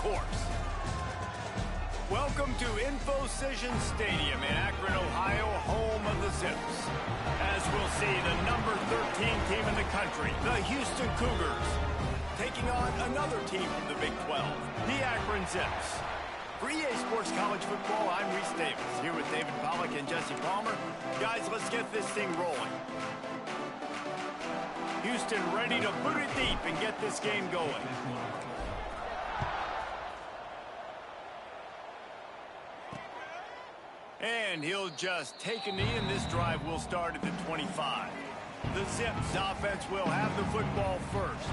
course. Welcome to InfoCision Stadium in Akron, Ohio, home of the Zips. As we'll see, the number 13 team in the country, the Houston Cougars, taking on another team from the Big 12, the Akron Zips. For EA Sports College Football, I'm Reese Davis, here with David Pollack and Jesse Palmer. Guys, let's get this thing rolling. Houston ready to put it deep and get this game going. And he'll just take a knee, and this drive will start at the 25. The Zips offense will have the football first.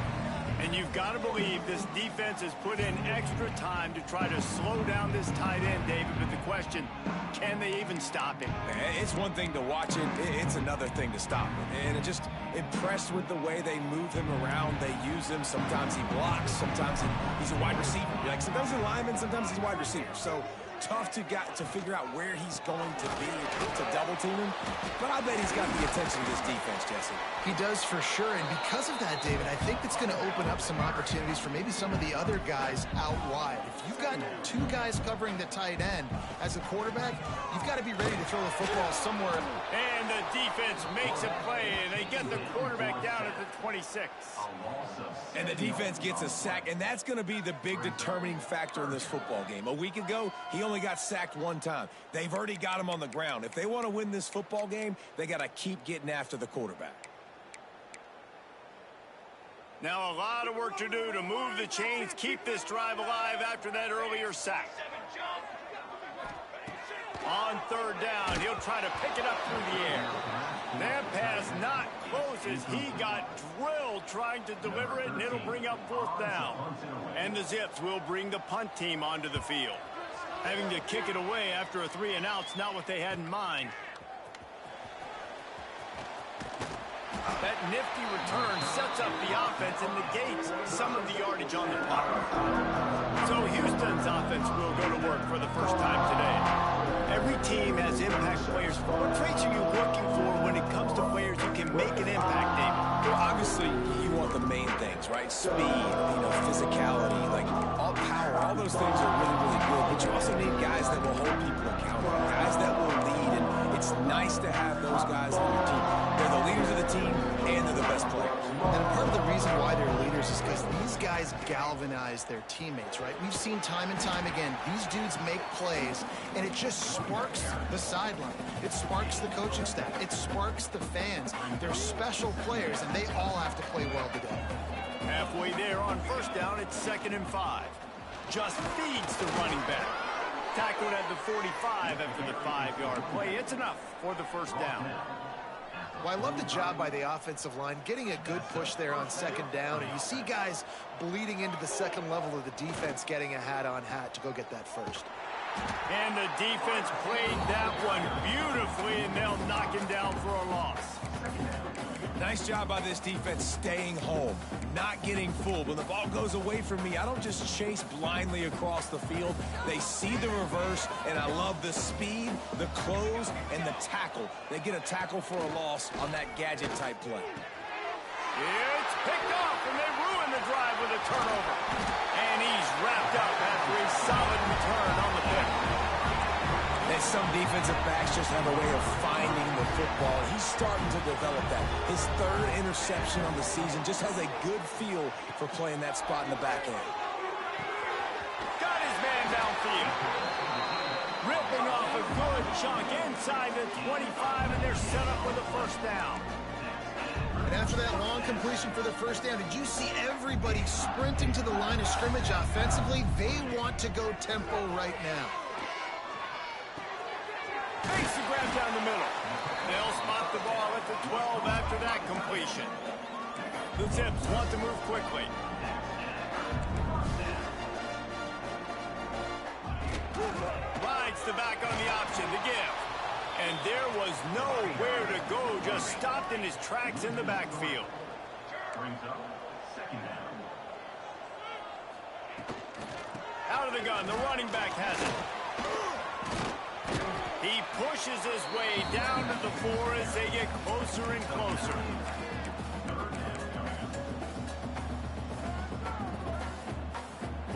And you've got to believe this defense has put in extra time to try to slow down this tight end, David. But the question, can they even stop him? It's one thing to watch it. It's another thing to stop him. And it just impressed with the way they move him around. They use him. Sometimes he blocks. Sometimes he's a wide receiver. Like sometimes he's a lineman. Sometimes he's a wide receiver. So tough to figure out where he's going to be to double team him. But I bet he's got the attention of this defense, Jesse. He does for sure. And because of that, David, I think it's going to open up some opportunities for maybe some of the other guys out wide. If you've got two guys covering the tight end as a quarterback, you've got to be ready to throw the football somewhere. And the defense makes a play, and they get the quarterback down at the 26. And the defense gets a sack, and that's going to be the big determining factor in this football game. A week ago, he only got sacked one time. They've already got him on the ground. If they want to win this football game, they got to keep getting after the quarterback. Now a lot of work to do to move the chains, keep this drive alive after that earlier sack. On third down, he'll try to pick it up through the air. That pass not close as he got drilled trying to deliver it, and it'll bring up fourth down. And the Zips will bring the punt team onto the field. Having to kick it away after a 3-and-out's not what they had in mind. That nifty return sets up the offense and negates some of the yardage on the punt. So Houston's offense will go to work for the first time today. Every team has impact players. What traits are you looking for when it comes to players who can make an impact, David? Well, obviously, you want the main things, right? Speed, physicality, like all power. All those things are really, really good. But you also need guys that will hold people accountable, guys that will lead. And it's nice to have those guys on your team. They're the leaders of the team, and they're the best players. And part of the reason why they're leaders is because these guys galvanize their teammates, right? We've seen time and time again, these dudes make plays, and it just sparks the sideline. It sparks the coaching staff. It sparks the fans. They're special players, and they all have to play well today. Halfway there on first down, it's 2nd and 5. Just feeds the running back. Tackled at the 45 after the 5-yard play. It's enough for the first down. Well, I love the job by the offensive line, getting a good push there on 2nd down, and you see guys bleeding into the second level of the defense, getting a hat-on-hat to go get that first. And the defense played that one beautifully, and they'll knock him down for a loss. Nice job by this defense staying home, not getting fooled. When the ball goes away from me, I don't just chase blindly across the field. They see the reverse, and I love the speed, the close, and the tackle. They get a tackle for a loss on that gadget-type play. It's picked off, and they ruin the drive with a turnover. And he's wrapped up after a solid return on the pick. And some defensive backs just have a way of finding the football. He's starting to develop that. His 3rd interception on the season just has a good feel for playing that spot in the back end. Got his man downfield. Ripping off a good chunk inside the 25, and they're set up with a first down. And after that long completion for the first down, did you see everybody sprinting to the line of scrimmage offensively? They want to go tempo right now. Makes the grab down the middle. They'll spot the ball at the 12 after that completion. The Zips want to move quickly. Rides the back on the option to give. And there was nowhere to go, just stopped in his tracks in the backfield. Out of the gun, the running back has it. He pushes his way down to the 4 as they get closer and closer.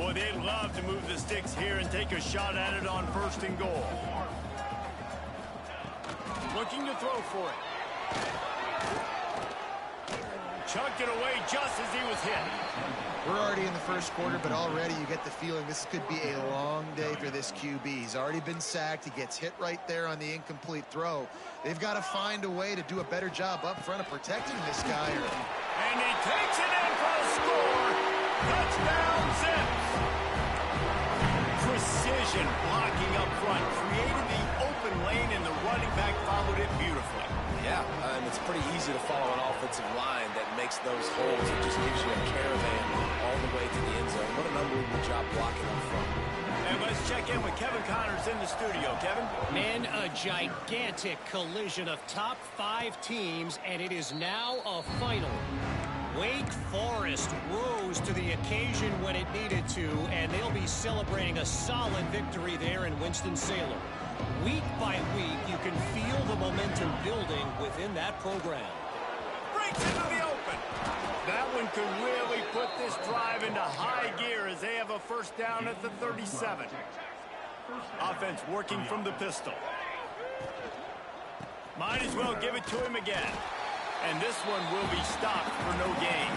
Boy, they'd love to move the sticks here and take a shot at it on 1st and goal. Looking to throw for it. Chucked it away just as he was hit. We're already in the 1st quarter, but already you get the feeling this could be a long day for this QB. He's already been sacked. He gets hit right there on the incomplete throw. They've got to find a way to do a better job up front of protecting this guy. And he takes it in for a score. Touchdown, Zips. Precision blocking up front. Created the open lane, and the running back followed it beautifully. Yeah, it's pretty easy to follow an offensive line that makes those holes. It just gives you a caravan all the way to the end zone. What an unbelievable job blocking up front. And let's check in with Kevin Connors in the studio. Kevin? Man, a gigantic collision of top 5 teams, and it is now a final. Wake Forest rose to the occasion when it needed to, and they'll be celebrating a solid victory there in Winston-Salem. Week by week, you can feel the momentum building within that program. Breaks into the open. That one could really put this drive into high gear as they have a 1st down at the 37. Offense working from the pistol. Might as well give it to him again. And this one will be stopped for no gain.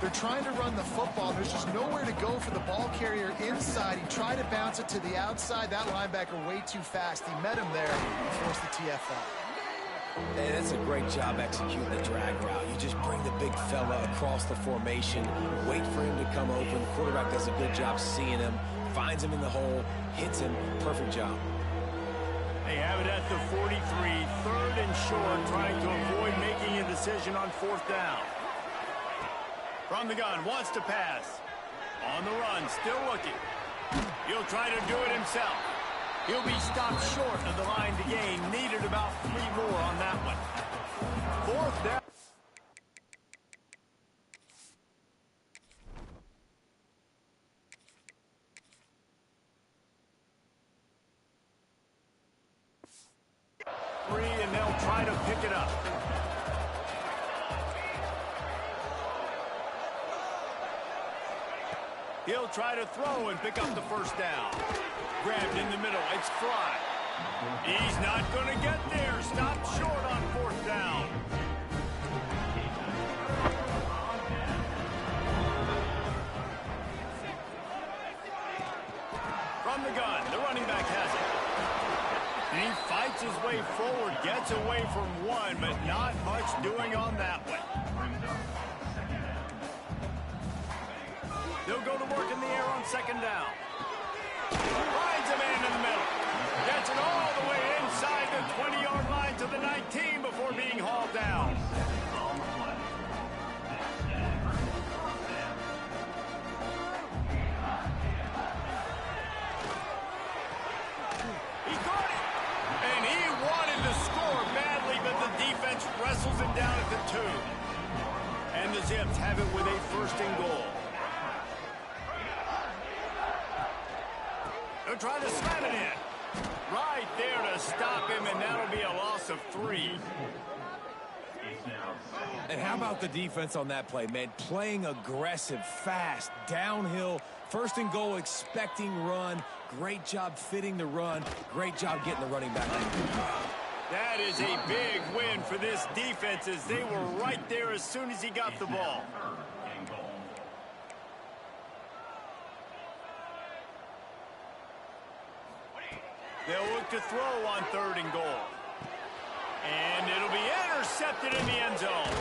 They're trying to run the football. There's just nowhere to go for the ball carrier inside. He tried to bounce it to the outside. That linebacker way too fast. He met him there and forced the TFL. Hey, that's a great job executing the drag route. You just bring the big fella across the formation, wait for him to come open. The quarterback does a good job seeing him, finds him in the hole, hits him. Perfect job. They have it at the 43, 3rd and short, trying to avoid making a decision on 4th down. From the gun, wants to pass. On the run, still looking. He'll try to do it himself. He'll be stopped short of the line to gain. Needed about 3 more on that one. 4th down. And they'll try to pick it up. He'll try to throw and pick up the 1st down. Grabbed in the middle. It's Fry. He's not going to get there. Stopped short on 4th down. From the gun, the running back has it. And he fights his way forward, gets away from one, but not much doing on that one. They'll go to work in the air on 2nd down. Finds a man in the middle. Gets it all the way inside the 20-yard line to the 19 before being hauled down. He caught it. And he wanted to score badly, but the defense wrestles him down at the 2. And the Zips have it with a 1st and goal. They'll try to slam it in. Right there to stop him, and that'll be a loss of 3. And how about the defense on that play, man? Playing aggressive, fast, downhill, 1st and goal, expecting run. Great job fitting the run. Great job getting the running back. That is a big win for this defense as they were right there as soon as he got the ball. They'll look to throw on 3rd and goal. And it'll be intercepted in the end zone.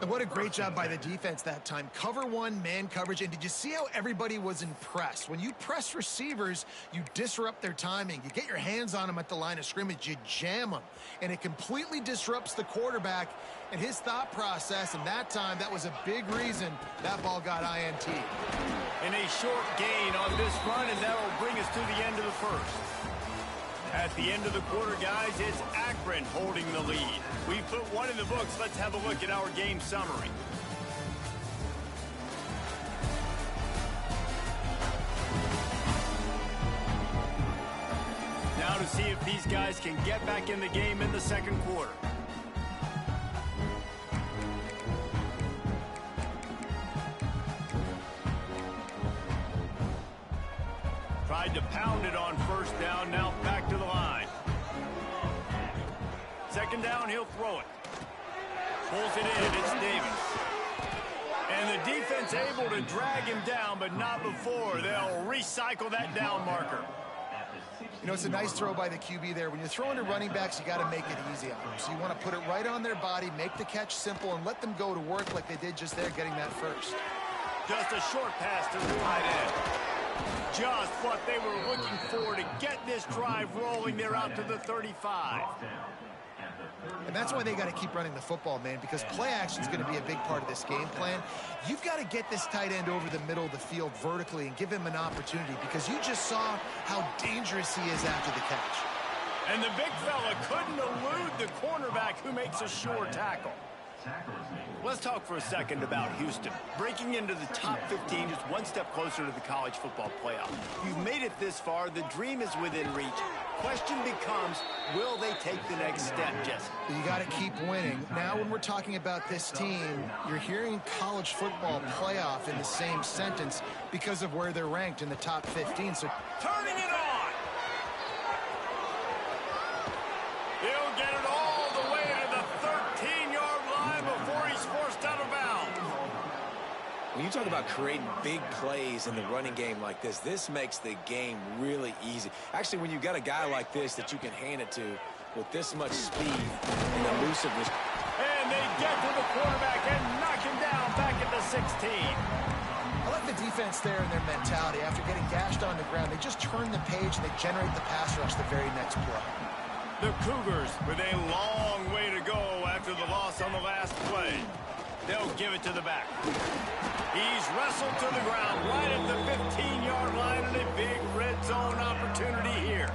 And what a great job by the defense that time. Cover 1, man coverage. And did you see how everybody was impressed? When you press receivers, you disrupt their timing. You get your hands on them at the line of scrimmage. You jam them. And it completely disrupts the quarterback and his thought process. And that time, that was a big reason that ball got INT. And a short gain on this run, and that'll bring us to the end of the 1st. At the end of the quarter, guys, it's Akron holding the lead. We put one in the books. Let's have a look at our game summary. Now to see if these guys can get back in the game in the 2nd quarter. tried to pound it on first down, now back to the line. Second down, he'll throw it. Pulls it in, it's Davis. And the defense able to drag him down, but not before. They'll recycle that down marker. You know, it's a nice throw by the QB there. When you're throwing to running backs, you got to make it easy on them. So you want to put it right on their body, make the catch simple, and let them go to work like they did just there, getting that first. Just a short pass to the tight end. Just what they were looking for to get this drive rolling. They're out to the 35. And that's why they got to keep running the football, man, because play action is going to be a big part of this game plan. You've got to get this tight end over the middle of the field vertically and give him an opportunity, because you just saw how dangerous he is after the catch. And the big fella couldn't elude the cornerback who makes a sure tackle. Let's talk for a second about Houston. Breaking into the top 15, just one step closer to the college football playoff. You've made it this far. The dream is within reach. Question becomes, will they take the next step, Jesse? You got to keep winning. Now, when we're talking about this team, you're hearing college football playoff in the same sentence because of where they're ranked in the top 15. So turning it on. He'll get it all the way to the 13-yard line before he's forced out of bounds. When you talk about creating big plays in the running game like this makes the game really easy. Actually, when you've got a guy like this that you can hand it to with this much speed and elusiveness. And they get to the quarterback and knock him down back at the 16. I like the defense there and their mentality. After getting gashed on the ground, they just turn the page and they generate the pass rush the very next play. The Cougars with a long way to go after the loss on the last play. They'll give it to the back. He's wrestled to the ground right at the 15-yard line, and a big red zone opportunity here.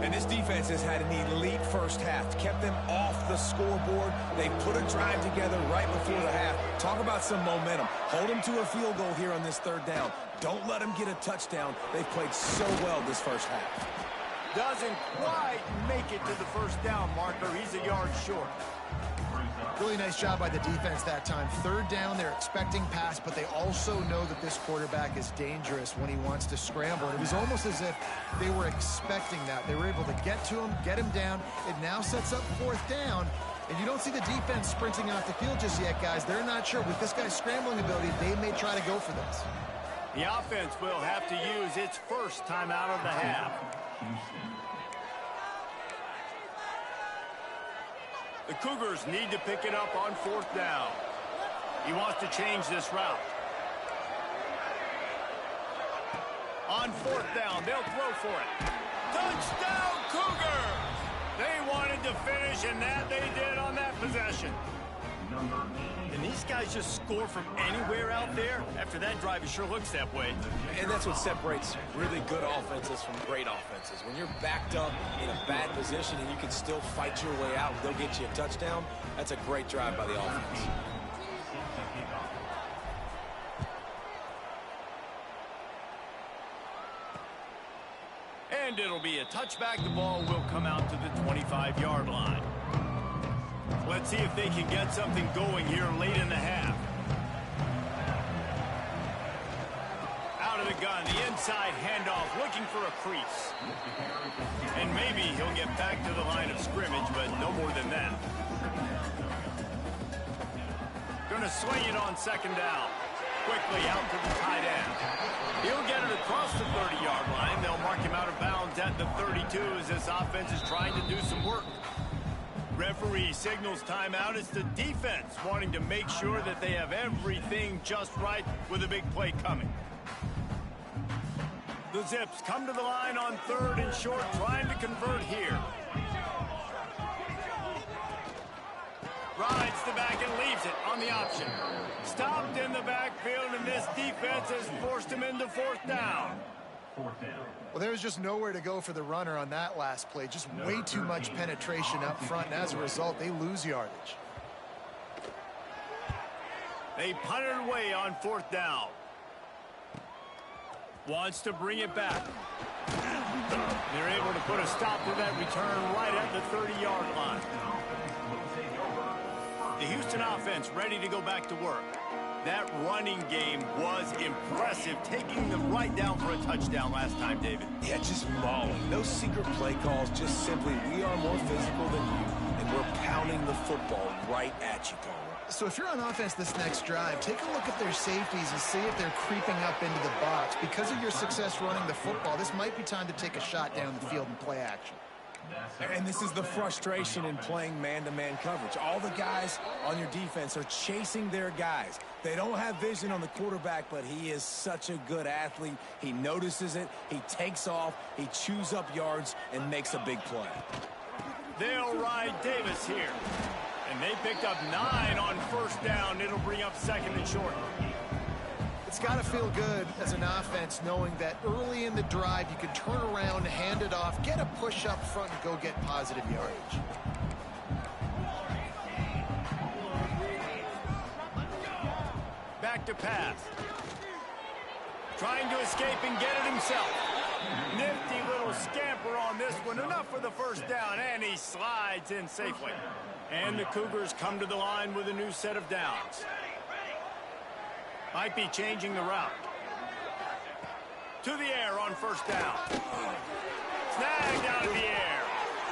And this defense has had an elite first half, kept them off the scoreboard. They put a drive together right before the half. Talk about some momentum. Hold them to a field goal here on this third down. Don't let them get a touchdown. They've played so well this first half. Doesn't quite make it to the first down marker. He's a yard short. Really nice job by the defense that time. Third down, they're expecting pass, but they also know that this quarterback is dangerous when he wants to scramble. And it was almost as if they were expecting that. They were able to get to him, get him down. It now sets up fourth down. And you don't see the defense sprinting off the field just yet, guys. They're not sure. With this guy's scrambling ability, they may try to go for this. The offense will have to use its first timeout of the half. The Cougars need to pick it up on fourth down. He wants to change this route. On fourth down, they'll throw for it. Touchdown, Cougars! They wanted to finish, and that they did on that possession. And these guys just score from anywhere out there. After that drive, it sure looks that way. And that's what separates really good offenses from great offenses. When you're backed up in a bad position and you can still fight your way out, they'll get you a touchdown. That's a great drive by the offense. And it'll be a touchback. The ball will come out to the 25-yard line. Let's see if they can get something going here late in the half. Out of the gun, the inside handoff, looking for a crease. And maybe he'll get back to the line of scrimmage, but no more than that. Going to swing it on second down. Quickly out to the tight end. He'll get it across the 30-yard line. They'll mark him out of bounds at the 32 as this offense is trying to do some work. Referee signals timeout. It's the defense wanting to make sure that they have everything just right with a big play coming. The Zips come to the line on third and short, trying to convert here. Rides the back and leaves it on the option. Stopped in the backfield, and this defense has forced him into fourth down. Well, there was just nowhere to go for the runner on that last play. Just way too much penetration up front, and as a result, they lose yardage. They punt it away on fourth down. Wants to bring it back. They're able to put a stop to that return right at the 30-yard line. The Houston offense ready to go back to work. That running game was impressive, taking them right down for a touchdown last time, David. Yeah, just mauling. No secret play calls, just simply we are more physical than you, and we're pounding the football right at you, Palmer. So if you're on offense this next drive, take a look at their safeties and see if they're creeping up into the box. Because of your success running the football, this might be time to take a shot down the field and play action. And this is the frustration in playing man-to-man coverage. All the guys on your defense are chasing their guys. They don't have vision on the quarterback, but he is such a good athlete. He notices it, he takes off, he chews up yards, and makes a big play. They'll ride Davis here. And they picked up 9 on first down. It'll bring up second and short. It's got to feel good as an offense knowing that early in the drive you can turn around, hand it off, get a push up front, and go get positive yardage. Back to pass. Trying to escape and get it himself. Nifty little scamper on this one. Enough for the first down, and he slides in safely. And the Cougars come to the line with a new set of downs. Might be changing the route. To the air on first down. Snagged out of the air.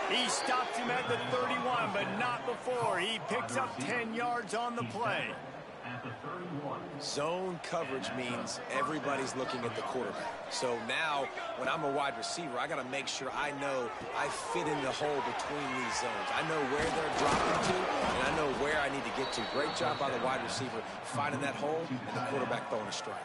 He stops him at the 31, but not before. He picks up 10 yards on the play. Zone coverage means everybody's looking at the quarterback. So now, when I'm a wide receiver, I got to make sure I know I fit in the hole between these zones. I know where they're dropping to, and I know where I need to get to. Great job by the wide receiver finding that hole, and the quarterback throwing a strike.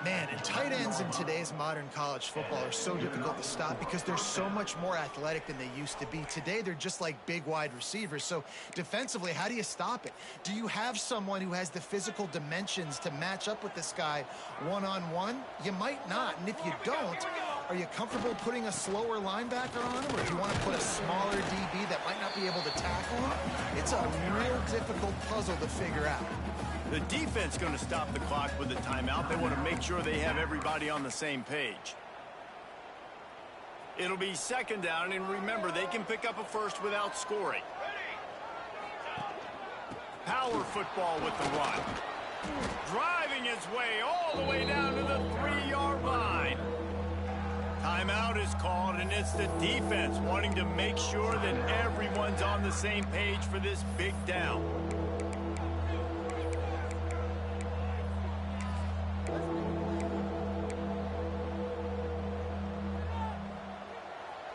Man, and tight ends in today's modern college football are so difficult to stop because they're so much more athletic than they used to be. Today, they're just like big wide receivers. So defensively, how do you stop it? Do you have someone who has the physical dimensions to match up with this guy one-on-one? You might not. And if you don't, are you comfortable putting a slower linebacker on him? Or do you want to put a smaller DB that might not be able to tackle him? It's a real difficult puzzle to figure out. The defense going to stop the clock with a timeout. They want to make sure they have everybody on the same page. It'll be second down, and remember, they can pick up a first without scoring. Power football with the run. Driving his way all the way down to the 3-yard line. Timeout is called, and it's the defense wanting to make sure that everyone's on the same page for this big down.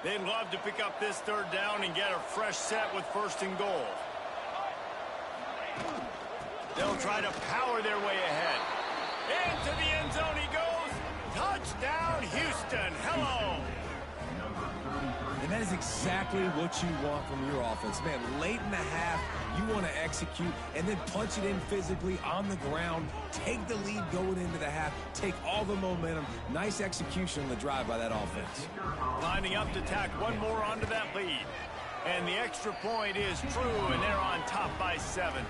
They'd love to pick up this third down and get a fresh set with first and goal. They'll try to power their way ahead. Into the end zone he goes. Touchdown, Houston. Hello. And that is exactly what you want from your offense. Man, late in the half, you want to execute and then punch it in physically on the ground. Take the lead going into the half. Take all the momentum. Nice execution on the drive by that offense. Lining up to tack one more onto that lead. And the extra point is true, and they're on top by 7.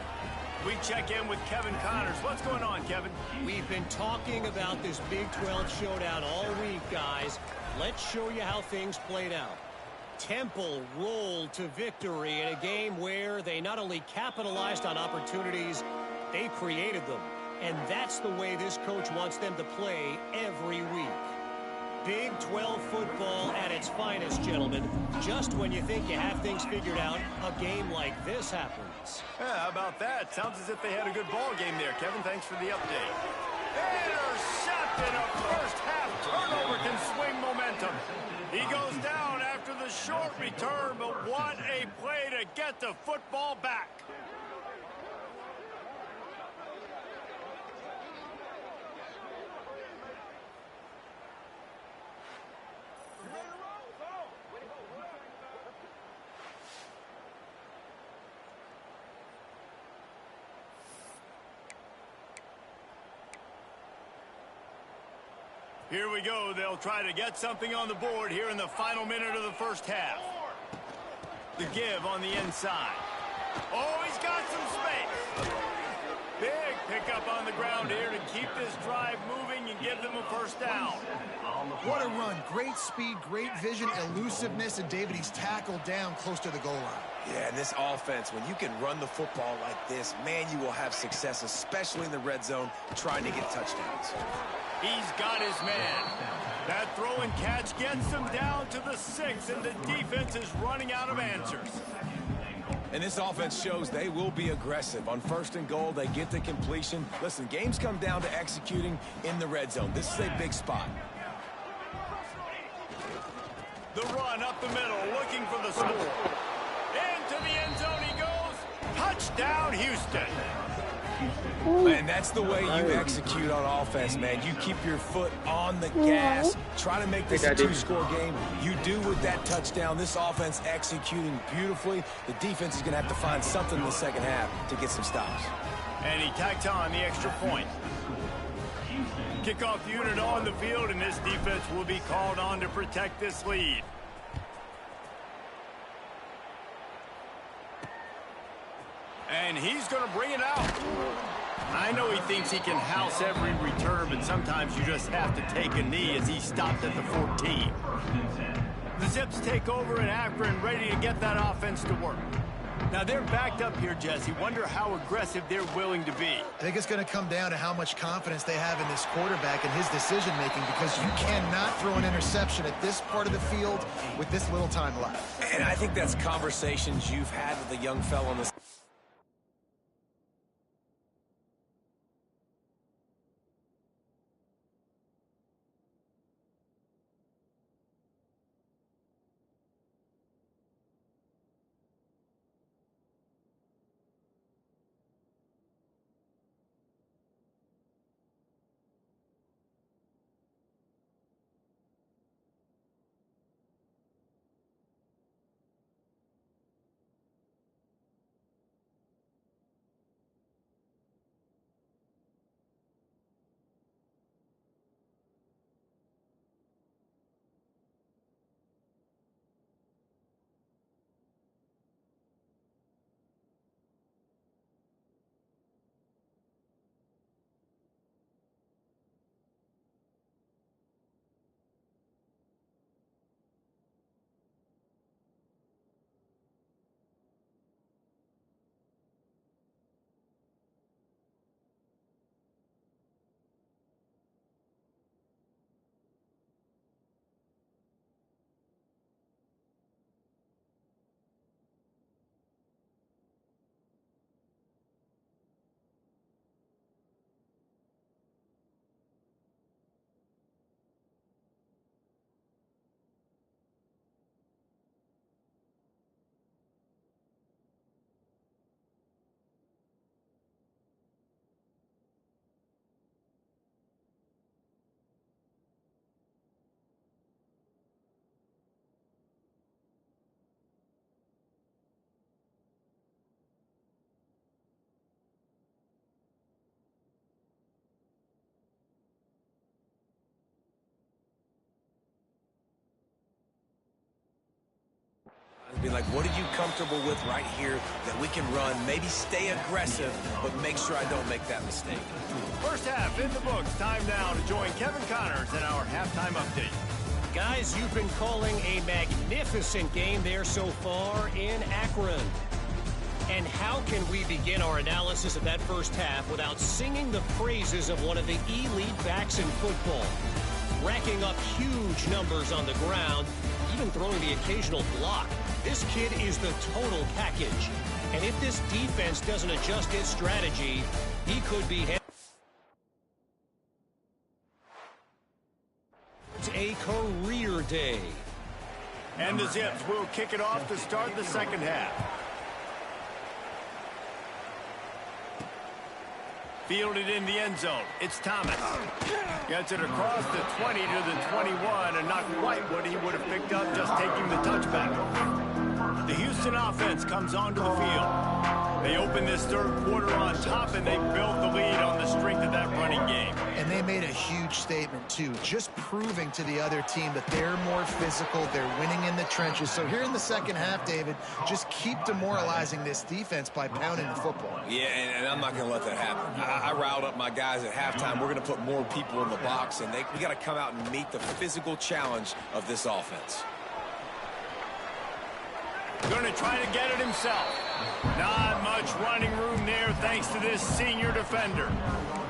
We check in with Kevin Connors. What's going on, Kevin? We've been talking about this Big 12 showdown all week, guys. Let's show you how things played out. Temple rolled to victory in a game where they not only capitalized on opportunities, they created them. And that's the way this coach wants them to play every week. Big 12 football at its finest, gentlemen. Just when you think you have things figured out, a game like this happens. Yeah, how about that? Sounds as if they had a good ball game there, Kevin. Thanks for the update. Intercepted. A first-half turnover can swing momentum. He goes down after the short return, but what a play to get the football back. Here we go. They'll try to get something on the board here in the final minute of the first half. The give on the inside. Oh, he's got some space. Big pickup on the ground here to keep this drive moving and give them a first down. What a run. Great speed, great vision, elusiveness, and David, he's tackled down close to the goal line. Yeah, and this offense, when you can run the football like this, man, you will have success, especially in the red zone, trying to get touchdowns. He's got his man. That throw and catch gets him down to the 6, and the defense is running out of answers. And this offense shows they will be aggressive. On 1st and goal, they get the completion. Listen, games come down to executing in the red zone. This is a big spot. The run up the middle, looking for the score. Into the end zone he goes. Touchdown, Houston. And that's the way you execute on offense, man. You keep your foot on the gas. Try to make this a 2-score game. You do with that touchdown. This offense executing beautifully. The defense is going to have to find something in the second half to get some stops. And he tacked on the extra point. Kickoff unit on the field, and this defense will be called on to protect this lead. And he's going to bring it out. I know he thinks he can house every return, but sometimes you just have to take a knee as he stopped at the 14. The Zips take over in Akron, ready to get that offense to work. Now they're backed up here, Jesse. Wonder how aggressive they're willing to be. I think it's going to come down to how much confidence they have in this quarterback and his decision-making, because you cannot throw an interception at this part of the field with this little time left. And I think that's conversations you've had with the young fellow on this. Be like, what are you comfortable with right here that we can run? Maybe stay aggressive, but make sure I don't make that mistake. First half in the books. Time now to join Kevin Connors in our halftime update. Guys, you've been calling a magnificent game there so far in Akron. And how can we begin our analysis of that first half without singing the praises of one of the elite backs in football? Racking up huge numbers on the ground, even throwing the occasional block. This kid is the total package. And if this defense doesn't adjust its strategy, he could be a career day. And the Zips will kick it off to start the second half. Fielded in the end zone. It's Thomas. Gets it across the 20 to the 21, and not quite what he would have picked up just taking the touchback. The Houston offense comes onto the field. They open this third quarter on top, and they built the lead on the strength of that running game. And they made a huge statement, too, just proving to the other team that they're more physical, they're winning in the trenches. So here in the second half, David, just keep demoralizing this defense by pounding the football. Yeah, and I'm not going to let that happen. I riled up my guys at halftime. We're going to put more people in the box, and we got to come out and meet the physical challenge of this offense. Going to try to get it himself. Not much running room there thanks to this senior defender.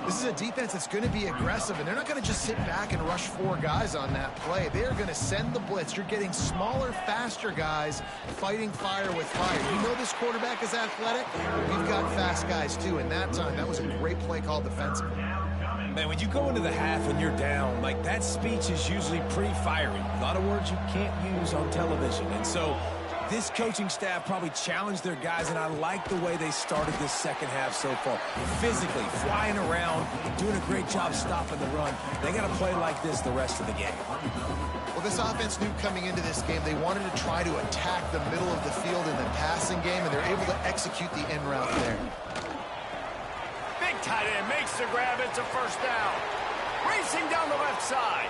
This is a defense that's going to be aggressive, and they're not going to just sit back and rush 4 guys on that play. They are going to send the blitz. You're getting smaller, faster guys fighting fire with fire. You know this quarterback is athletic. We've got fast guys, too. And that time, that was a great play call defensively. Man, when you go into the half and you're down, like, that speech is usually pretty fiery. A lot of words you can't use on television. And so this coaching staff probably challenged their guys, and I like the way they started this second half so far. Physically, flying around, doing a great job stopping the run. They got to play like this the rest of the game. Well, this offense knew coming into this game they wanted to try to attack the middle of the field in the passing game, and they're able to execute the in route there. Big tight end makes the grab. It's a first down. Racing down the left side.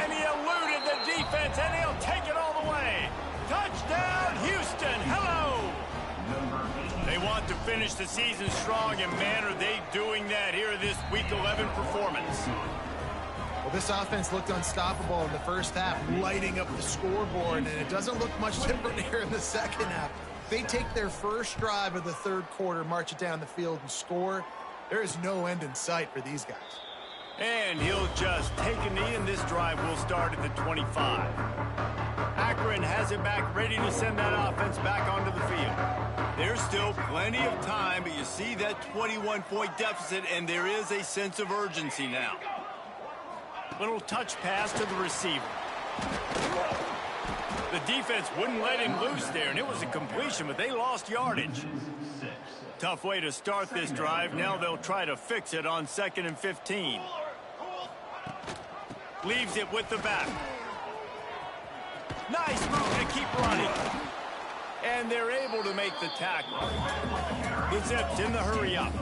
And he eluded the defense, and he'll take it all the way. Touchdown, Houston. Hello. They want to finish the season strong, and man, are they doing that here in this Week 11 performance. Well, this offense looked unstoppable in the first half, lighting up the scoreboard, and it doesn't look much different here in the second half. They take their first drive of the third quarter, march it down the field, and score. There is no end in sight for these guys. And he'll just take a knee, and this drive will start at the 25. Akron has it back, ready to send that offense back onto the field. There's still plenty of time, but you see that 21-point deficit, and there is a sense of urgency now. Little touch pass to the receiver. The defense wouldn't let him loose there, and it was a completion, but they lost yardage. Tough way to start this drive. Now they'll try to fix it on 2nd and 15. Leaves it with the back. Nice move to keep running. And they're able to make the tackle. The Zips in the hurry up.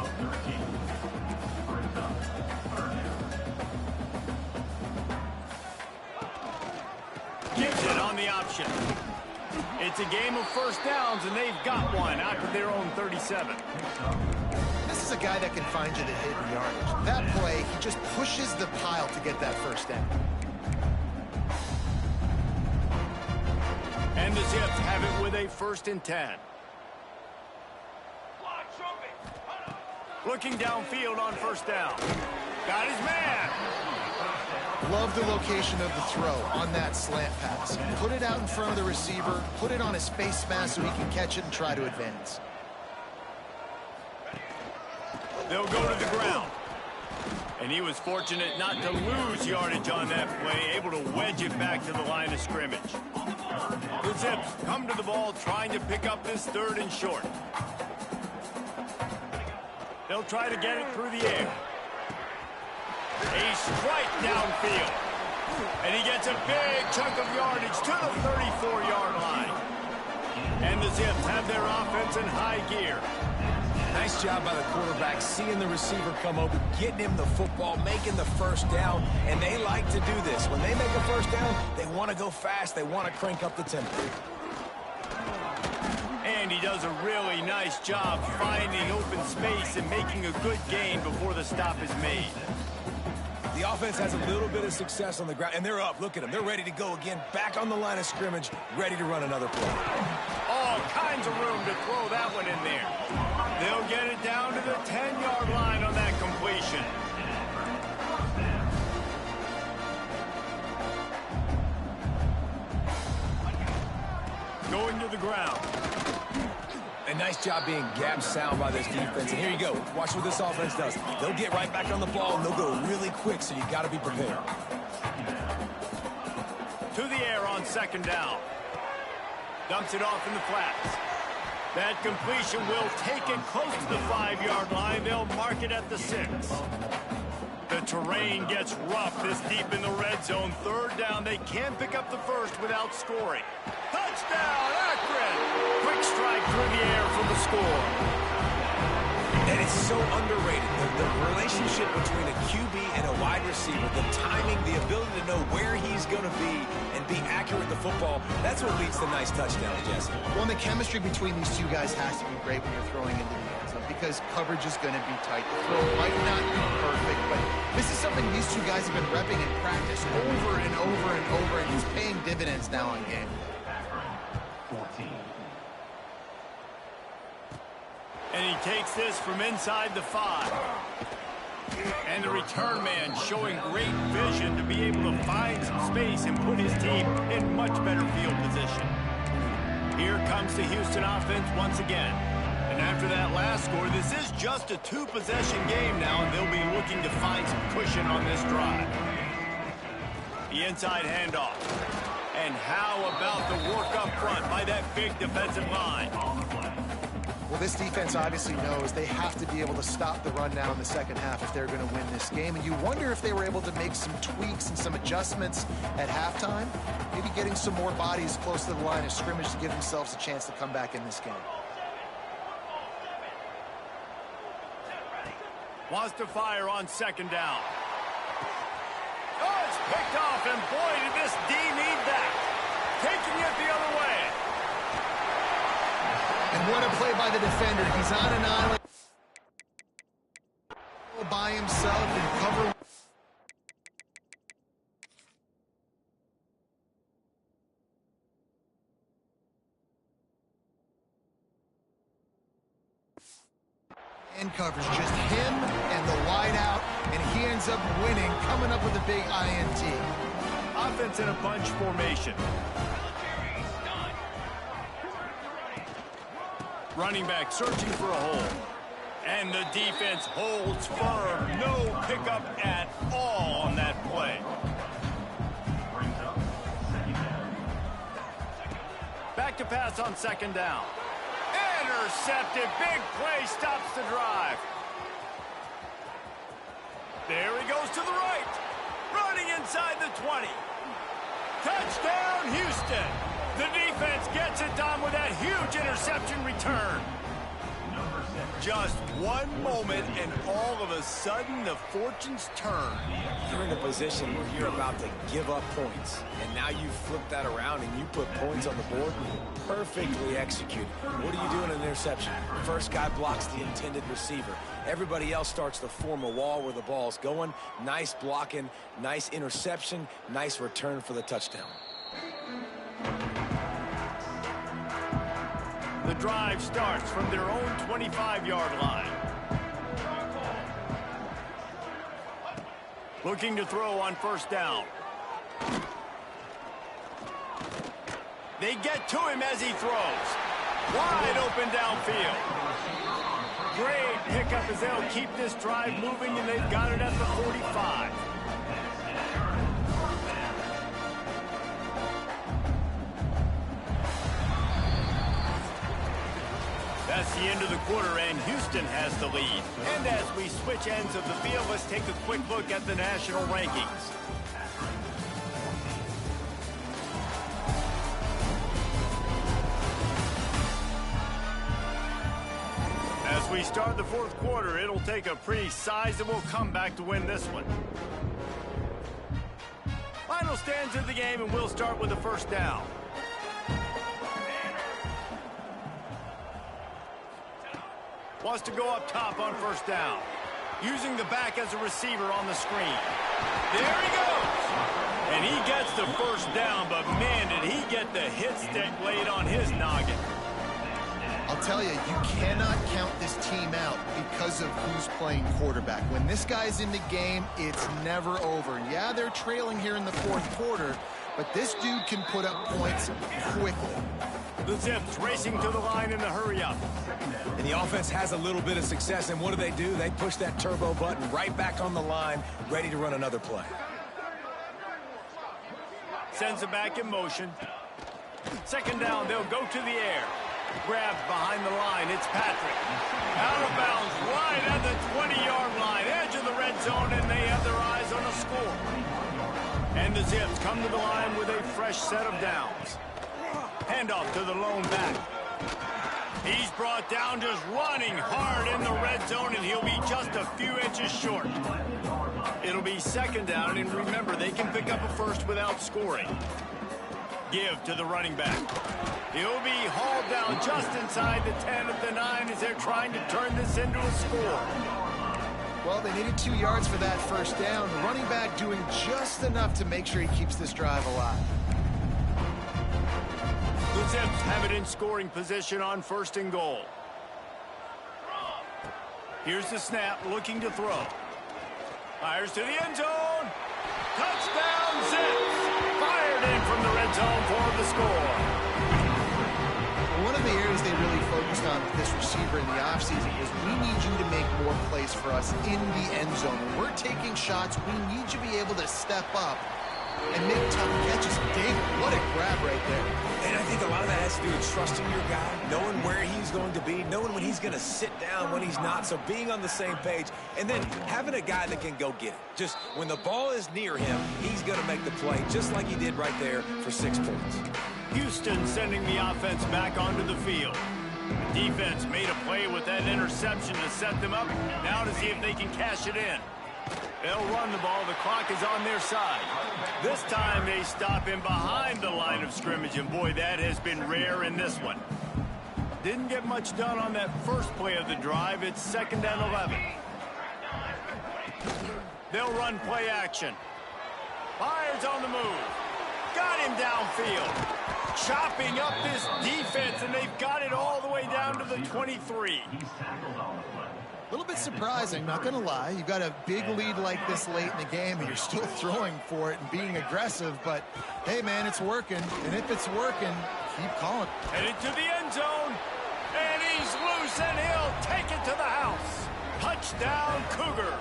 Gives it on the option. It's a game of first downs, and they've got one out to their own 37. This is a guy that can find you the hidden yardage. That play, he just pushes the pile to get that first down. And the Zips have it with a 1st and 10. Looking downfield on first down. Got his man. Love the location of the throw on that slant pass. Put it out in front of the receiver, put it on his face mask so he can catch it and try to advance. They'll go to the ground. And he was fortunate not to lose yardage on that play, able to wedge it back to the line of scrimmage. The Zips come to the ball trying to pick up this 3rd and short. They'll try to get it through the air. A strike downfield. And he gets a big chunk of yardage to the 34-yard line. And the Zips have their offense in high gear. Nice job by the quarterback, seeing the receiver come open, getting him the football, making the first down, and they like to do this. When they make a first down, they want to go fast. They want to crank up the tempo. And he does a really nice job finding open space and making a good gain before the stop is made. The offense has a little bit of success on the ground, and they're up. Look at them. They're ready to go again, back on the line of scrimmage, ready to run another play. All kinds of room to throw that one in there. They'll get it down to the 10-yard line on that completion. Going to the ground. A nice job being gap sound by this defense. And here you go. Watch what this offense does. They'll get right back on the ball, and they'll go really quick, so you got to be prepared. To the air on 2nd down. Dumps it off in the flats. That completion will take it close to the 5-yard line. They'll mark it at the 6. The terrain gets rough this deep in the red zone. 3rd down. They can pick up the first without scoring. Touchdown, Akron! Quick strike through the air for the score. And it's so underrated. The relationship between a QB and a wide receiver, the timing, the ability to know where he's going to be and be accurate with the football, that's what leads to nice touchdowns, Jesse. Well, and the chemistry between these two guys has to be great when you're throwing into the end zone because coverage is going to be tight. The throw might not be perfect, but this is something these two guys have been repping in practice over and over and over, and it's paying dividends now on game. And he takes this from inside the 5. And the return man showing great vision to be able to find some space and put his team in much better field position. Here comes the Houston offense once again. And after that last score, this is just a 2-possession game now, and they'll be looking to find some cushion on this drive. The inside handoff. And how about the work up front by that big defensive line? Well, this defense obviously knows they have to be able to stop the run now in the second half if they're going to win this game. And you wonder if they were able to make some tweaks and some adjustments at halftime, maybe getting some more bodies close to the line of scrimmage to give themselves a chance to come back in this game. Wants to fire on second down. Oh, it's picked off, and boy, did this D need that. Taking it the other way. And what a play by the defender. He's on an island by himself and cover. And covers just him and the wide out, and he ends up winning, coming up with a big INT. Offense in a bunch formation. Running back searching for a hole. And the defense holds firm. No pickup at all on that play. Back to pass on second down. Intercepted. Big play stops the drive. There he goes to the right. Running inside the 20. Touchdown, Houston. The defense gets it done with that huge interception return. Just one moment, and all of a sudden, the fortunes turn. You're in a position where you're about to give up points, and now you flip that around and you put points on the board. Perfectly executed. What do you do in an interception? First guy blocks the intended receiver. Everybody else starts to form a wall where the ball's going. Nice blocking, nice interception, nice return for the touchdown. The drive starts from their own 25-yard line. Looking to throw on first down. They get to him as he throws. Wide open downfield. Great pickup as they'll keep this drive moving, and they've got it at the 45. That's the end of the quarter, and Houston has the lead. And as we switch ends of the field, let's take a quick look at the national rankings. As we start the fourth quarter, it'll take a pretty sizable comeback to win this one. Final stands of the game, and we'll start with the first down. Wants to go up top on first down. Using the back as a receiver on the screen. There he goes. And he gets the first down, but man, did he get the hit stick laid on his noggin. I'll tell you, you cannot count this team out because of who's playing quarterback. When this guy's in the game, it's never over. Yeah, they're trailing here in the fourth quarter, but this dude can put up points quickly. The Zips racing to the line in the hurry-up. And the offense has a little bit of success, and what do? They push that turbo button right back on the line, ready to run another play. Sends it back in motion. Second down, they'll go to the air. Grabbed behind the line, it's Patrick. Out of bounds, right at the 20-yard line, edge of the red zone, and they have their eyes on a score. And the Zips come to the line with a fresh set of downs. Handoff to the lone back. He's brought down just running hard in the red zone, and he'll be just a few inches short. It'll be second down, and remember, they can pick up a first without scoring. Give to the running back. He'll be hauled down just inside the 10 of the 9 as they're trying to turn this into a score. Well, they needed 2 yards for that first down. The running back doing just enough to make sure he keeps this drive alive. The Zips have it in scoring position on 1st and goal. Here's the snap, looking to throw. Fires to the end zone. Touchdown, Zips! Fired in from the red zone for the score. One of the areas they really focused on with this receiver in the offseason was we need you to make more plays for us in the end zone. When we're taking shots, we need you to be able to step up and make tough catches. David, what a grab right there. And I think a lot of that has to do with trusting your guy, knowing where he's going to be, knowing when he's going to sit down, when he's not, so being on the same page, and then having a guy that can go get it. Just when the ball is near him, he's going to make the play, just like he did right there for 6 points. Houston sending the offense back onto the field. The defense made a play with that interception to set them up. Now to see if they can cash it in. They'll run the ball. The clock is on their side. This time they stop him behind the line of scrimmage, and boy, that has been rare in this one. Didn't get much done on that first play of the drive. It's 2nd and 11. They'll run play action. Fires on the move. Got him downfield. Chopping up this defense, and they've got it all the way down to the 23. A little bit surprising, not going to lie. You've got a big lead like this late in the game, and you're still throwing for it and being aggressive. But, hey, man, it's working. And if it's working, keep calling. Headed to the end zone. And he's loose, and he'll take it to the house. Touchdown, Cougar.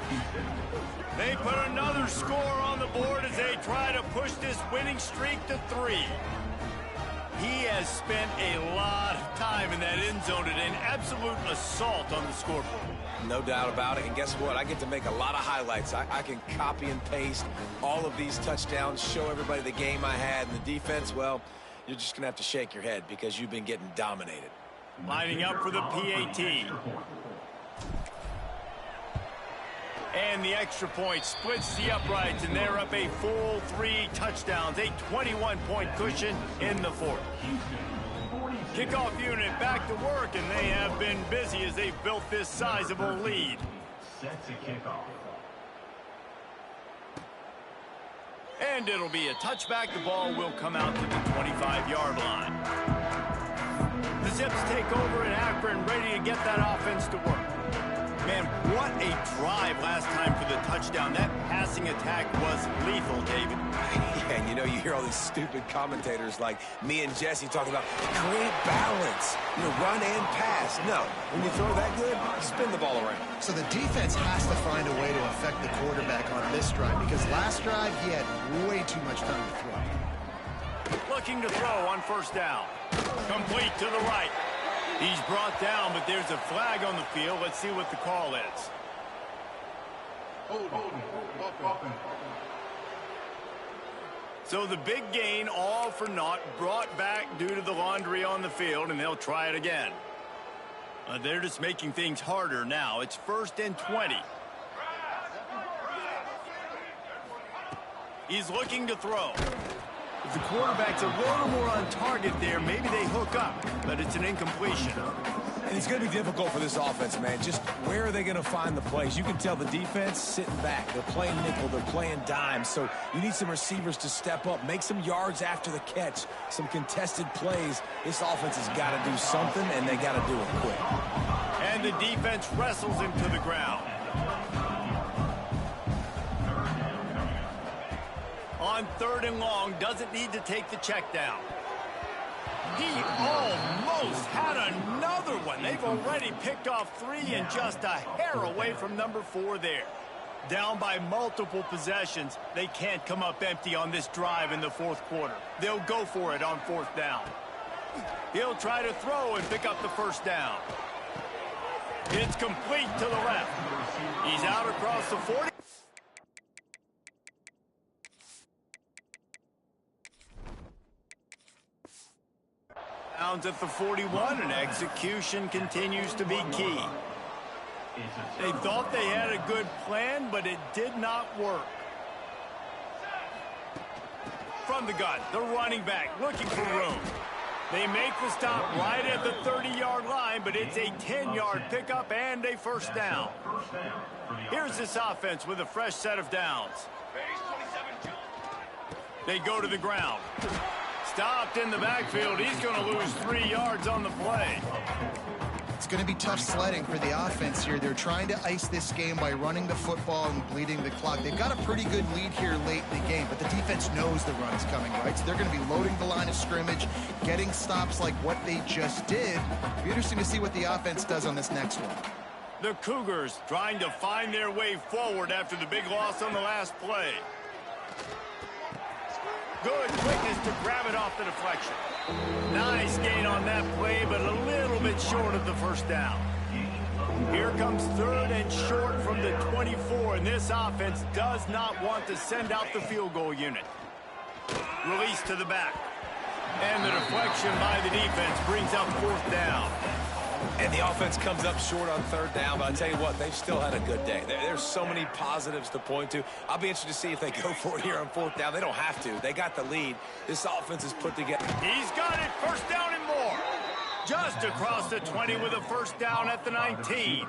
They put another score on the board as they try to push this winning streak to 3. He has spent a lot of time in that end zone and an absolute assault on the scoreboard. No doubt about it. And guess what? I get to make a lot of highlights. I can copy and paste all of these touchdowns, show everybody the game I had. And the defense, well, you're just going to have to shake your head because you've been getting dominated. Lining up for the PAT. And the extra point splits the uprights, and they're up a full 3 touchdowns, a 21-point cushion in the 4th. Kickoff unit back to work, and they have been busy as they've built this sizable lead. Set to kickoff. And it'll be a touchback. The ball will come out to the 25-yard line. The Zips take over in Akron, ready to get that offense to work. Man, what a drive last time for the touchdown. That passing attack was lethal, David. Yeah, and you know, you hear all these stupid commentators like me and Jesse talking about great balance, run and pass. No, when you throw that good, spin the ball around. So the defense has to find a way to affect the quarterback on this drive, because last drive he had way too much time to throw. Looking to throw on 1st down. Complete to the right. He's brought down, but there's a flag on the field. Let's see what the call is. So the big gain, all for naught, brought back due to the laundry on the field, and they'll try it again. They're just making things harder now. It's 1st and 20. He's looking to throw. If the quarterback's a little more on target there, maybe they hook up, but it's an incompletion. And it's going to be difficult for this offense, man. Just where are they going to find the plays? You can tell the defense sitting back. They're playing nickel. They're playing dime. So you need some receivers to step up, make some yards after the catch, some contested plays. This offense has got to do something, and they got to do it quick. And the defense wrestles him to the ground. On 3rd and long, doesn't need to take the check down. He almost had another one. They've already picked off 3 and just a hair away from number 4 there. Down by multiple possessions, they can't come up empty on this drive in the 4th quarter. They'll go for it on 4th down. He'll try to throw and pick up the 1st down. It's complete to the left. He's out across the 40. At the 41, and execution continues to be key. They thought they had a good plan, but it did not work. From the gun, the running back looking for room. They make the stop right at the 30-yard line, but it's a 10-yard pickup and a 1st down. Here's this offense with a fresh set of downs. They go to the ground. Stopped in the backfield. He's going to lose 3 yards on the play. It's going to be tough sledding for the offense here. They're trying to ice this game by running the football and bleeding the clock. They've got a pretty good lead here late in the game, but the defense knows the run's coming, right? So they're going to be loading the line of scrimmage, getting stops like what they just did. It'll be interesting to see what the offense does on this next one. The Cougars trying to find their way forward after the big loss on the last play. Good quickness to grab it off the deflection. Nice gain on that play, but a little bit short of the first down. Here comes 3rd and short from the 24, and this offense does not want to send out the field goal unit. Release to the back. And the deflection by the defense brings up 4th down. And the offense comes up short on 3rd down, but I tell you what, they've still had a good day. There's so many positives to point to. I'll be interested to see if they go for it here on 4th down. They don't have to. They got the lead. This offense is put together. He's got it. 1st down and more. Just across the 20 with a 1st down at the 19.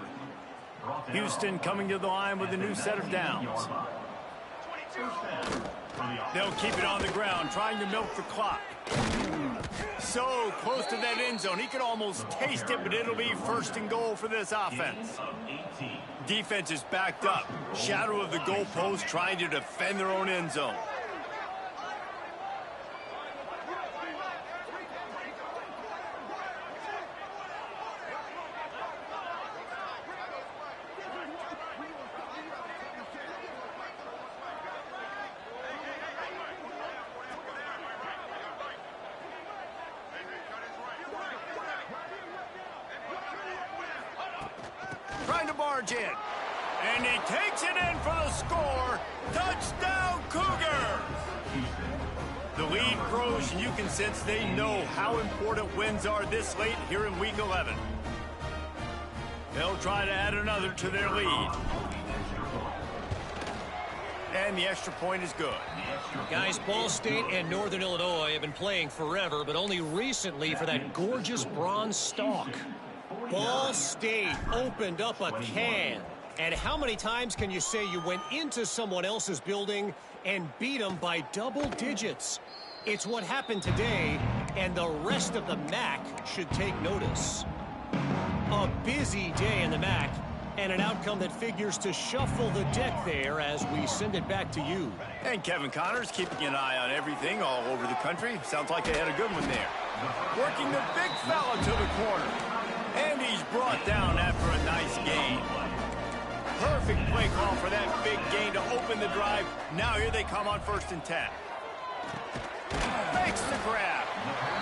Houston coming to the line with a new set of downs. They'll keep it on the ground, trying to milk the clock. So close to that end zone. He could almost taste it, but it'll be 1st and goal for this offense. Defense is backed up. Shadow of the goalpost, trying to defend their own end zone. Trying to barge in. And he takes it in for the score. Touchdown, Cougars! The lead grows, and you can sense they know how important wins are this late here in Week 11. They'll try to add another to their lead. And the extra point is good. Guys, Ball State and Northern Illinois have been playing forever, but only recently for that gorgeous bronze stalk. Ball State opened up a can. And how many times can you say you went into someone else's building and beat them by double digits? It's what happened today, and the rest of the MAC should take notice. A busy day in the MAC, and an outcome that figures to shuffle the deck there as we send it back to you. And Kevin Connors keeping an eye on everything all over the country. Sounds like they had a good one there. Working the big fella to the corner. And he's brought down after a nice gain. Perfect play call for that big gain to open the drive. Now here they come on 1st and 10. Makes the grab.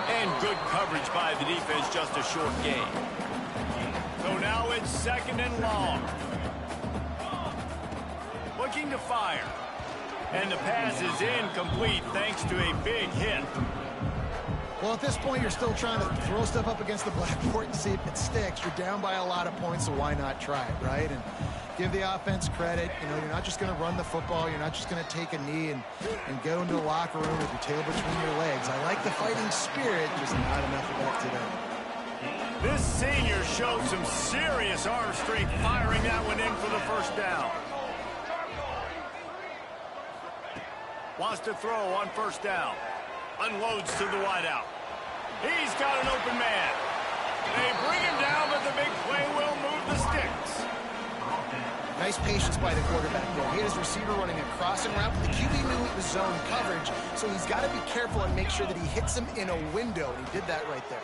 And good coverage by the defense, just a short gain. So now it's 2nd and long. Looking to fire. And the pass is incomplete thanks to a big hit. Well, at this point, you're still trying to throw stuff up against the blackboard and see if it sticks. You're down by a lot of points, so why not try it, right? And give the offense credit. You know, you're not just going to run the football. You're not just going to take a knee and go into the locker room with your tail between your legs. I like the fighting spirit, just not enough of that today. This senior showed some serious arm strength firing that one in for the 1st down. Wants to throw on 1st down. Unloads to the wideout. He's got an open man. They bring him down, but the big play will move the sticks. Nice patience by the quarterback there. He had his receiver running a crossing route, but the QB knew it was zone coverage, so he's got to be careful and make sure that he hits him in a window, and he did that right there.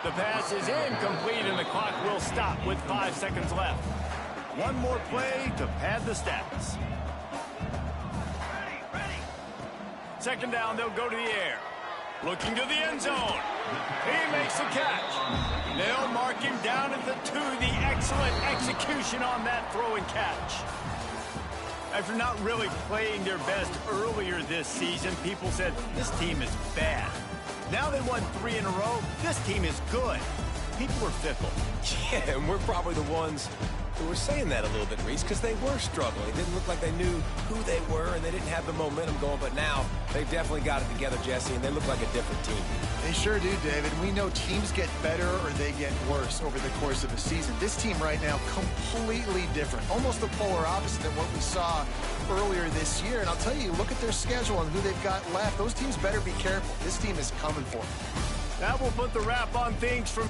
The pass is incomplete, and the clock will stop with 5 seconds left. One more play to pad the stats. 2nd down, they'll go to the air. Looking to the end zone. He makes the catch. They'll mark him down at the 2. The excellent execution on that throw and catch. After not really playing their best earlier this season, people said, this team is bad. Now they won 3 in a row. This team is good. People are fickle. Yeah, and we're probably the ones were saying that a little bit, Reese, because they were struggling. It didn't look like they knew who they were, and they didn't have the momentum going. But now they've definitely got it together, Jesse, and they look like a different team. They sure do, David. We know teams get better or they get worse over the course of a season. This team right now, completely different. Almost the polar opposite of what we saw earlier this year. And I'll tell you, look at their schedule and who they've got left. Those teams better be careful. This team is coming for them. That will put the wrap on things from...